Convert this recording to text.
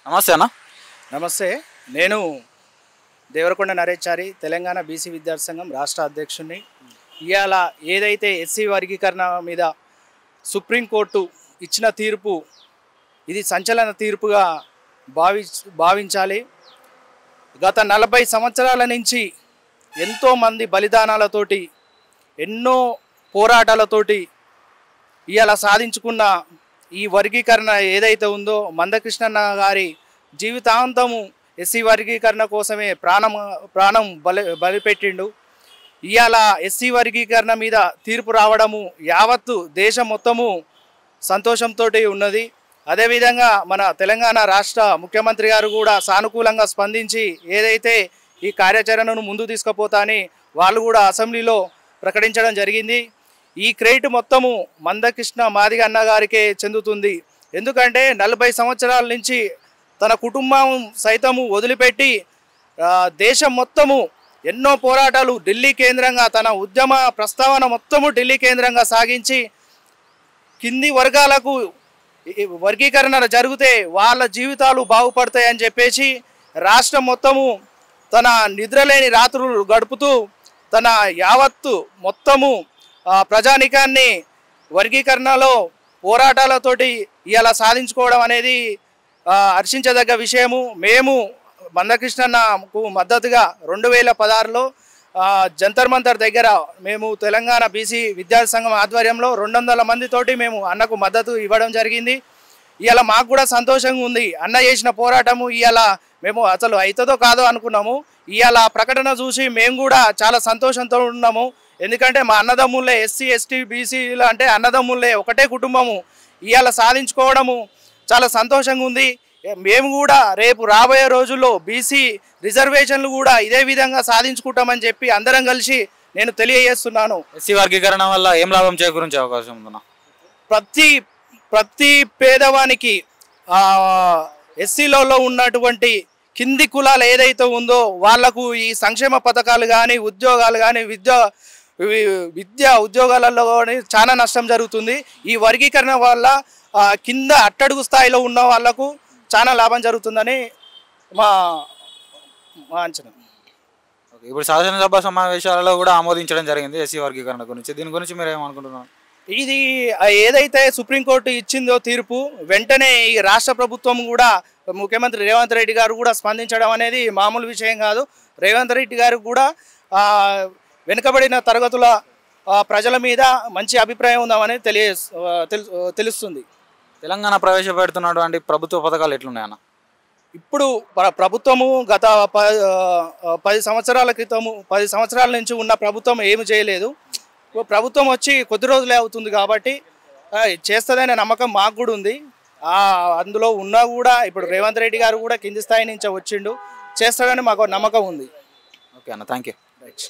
నమస్తే అన్న. నమస్తే. నేను దేవరకొండ నరేచారి, తెలంగాణ బీసీ విద్యార్థి సంఘం రాష్ట్ర అధ్యక్షుడిని. ఇవాళ ఏదైతే ఎస్సీ వర్గీకరణ మీద సుప్రీంకోర్టు ఇచ్చిన తీర్పు, ఇది సంచలన తీర్పుగా భావించాలి. గత 40 సంవత్సరాల నుంచి ఎంతోమంది బలిదానాలతోటి, ఎన్నో పోరాటాలతోటి ఇవాళ సాధించుకున్న ఈ వర్గీకరణ ఏదైతే ఉందో, మందకృష్ణన్న గారి జీవితాంతము ఎస్సీ వర్గీకరణ కోసమే ప్రాణం బలిపెట్టిండు. ఇవాళ ఎస్సీ వర్గీకరణ మీద తీర్పు రావడము యావత్తు దేశం మొత్తము సంతోషంతో ఉన్నది. అదేవిధంగా మన తెలంగాణ రాష్ట్ర ముఖ్యమంత్రి గారు కూడా సానుకూలంగా స్పందించి ఏదైతే ఈ కార్యాచరణను ముందు తీసుకుపోతా అని వాళ్ళు కూడా అసెంబ్లీలో ప్రకటించడం జరిగింది. ఈ క్రెడిట్ మొత్తము మందకృష్ణ మాదిగ అన్న గారికే చెందుతుంది. ఎందుకంటే 40 సంవత్సరాల నుంచి తన కుటుంబం సైతము వదిలిపెట్టి దేశం మొత్తము ఎన్నో పోరాటాలు ఢిల్లీ కేంద్రంగా, తన ఉద్యమ ప్రస్తావన మొత్తము ఢిల్లీ కేంద్రంగా సాగించి కింది వర్గాలకు వర్గీకరణ జరిగితే వాళ్ళ జీవితాలు బాగుపడతాయని చెప్పేసి రాష్ట్రం మొత్తము తన నిద్రలేని రాత్రులు గడుపుతూ తన యావత్తు మొత్తము ప్రజానికాన్ని వర్గీకరణలో పోరాటాలతోటి ఇలా సాధించుకోవడం అనేది హర్షించదగ్గ విషయము. మేము మందకృష్ణన్నకు మద్దతుగా 2016లో జంతర్ మంతర్ దగ్గర మేము తెలంగాణ బీసీ విద్యార్థి సంఘం ఆధ్వర్యంలో 200 మందితోటి మేము అన్నకు మద్దతు ఇవ్వడం జరిగింది. ఇవాళ మాకు కూడా సంతోషంగా ఉంది. అన్న చేసిన పోరాటము ఇవాళ మేము అసలు అవుతుందో కాదో అనుకున్నాము. ఇవాళ ప్రకటన చూసి మేము కూడా చాలా సంతోషంతో ఉన్నాము. ఎందుకంటే మా అన్నదమ్ముళ్ళే ఎస్సీ ఎస్టీ బీసీలు అంటే అన్నదమ్ముళ్ళే ఒకటే కుటుంబము ఇవాళ సాధించుకోవడము చాలా సంతోషంగా ఉంది. మేము కూడా రేపు రాబోయే రోజుల్లో బీసీ రిజర్వేషన్లు కూడా ఇదే విధంగా సాధించుకుంటామని చెప్పి అందరం కలిసి నేను తెలియజేస్తున్నాను. ఎస్సీ వర్గీకరణ వల్ల ఏం లాభం చేకూరించే అవకాశం ఉందన్న? ప్రతి పేదవానికి ఎస్సీలలో ఉన్నటువంటి కింది కులాలు ఏదైతే ఉందో వాళ్లకు ఈ సంక్షేమ పథకాలు కానీ ఉద్యోగాలు కానీ విద్యా ఉద్యోగాలలో చాలా నష్టం జరుగుతుంది. ఈ వర్గీకరణ వల్ల కింద అట్టడుగు స్థాయిలో ఉన్న వాళ్లకు చాలా లాభం జరుగుతుందని మా అంచనా. ఇప్పుడు శాసనసభ సమావేశాలలో కూడా ఆమోదించడం జరిగింది ఎస్సీ వర్గీకరణ గురించి. దీని గురించి మీరు ఏమనుకుంటున్నారు? ఇది ఏదైతే సుప్రీంకోర్టు ఇచ్చిందో తీర్పు, వెంటనే ఈ రాష్ట్ర ప్రభుత్వం కూడా ముఖ్యమంత్రి రేవంత్ రెడ్డి గారు కూడా స్పందించడం అనేది మామూలు విషయం కాదు. రేవంత్ రెడ్డి గారు కూడా వెనుకబడిన తరగతుల ప్రజల మీద మంచి అభిప్రాయం ఉందామని తెలుస్తుంది. తెలంగాణ ప్రవేశపెడుతున్నటువంటి ప్రభుత్వ పథకాలు ఎట్లున్నాయన్న? ఇప్పుడు ప్రభుత్వము గత 10 సంవత్సరాల క్రితము 10 సంవత్సరాల నుంచి ఉన్న ప్రభుత్వం ఏమి చేయలేదు. ప్రభుత్వం వచ్చి కొద్ది రోజులే అవుతుంది కాబట్టి చేస్తుందనే నమ్మకం మాకు కూడా ఉంది. అందులో ఉన్నా కూడా ఇప్పుడు రేవంత్ రెడ్డి గారు కూడా కింది స్థాయి నుంచి వచ్చిండు, చేస్తాడని మాకు నమ్మకం ఉంది. ఓకే అన్న, థ్యాంక్ యూ. రైట్.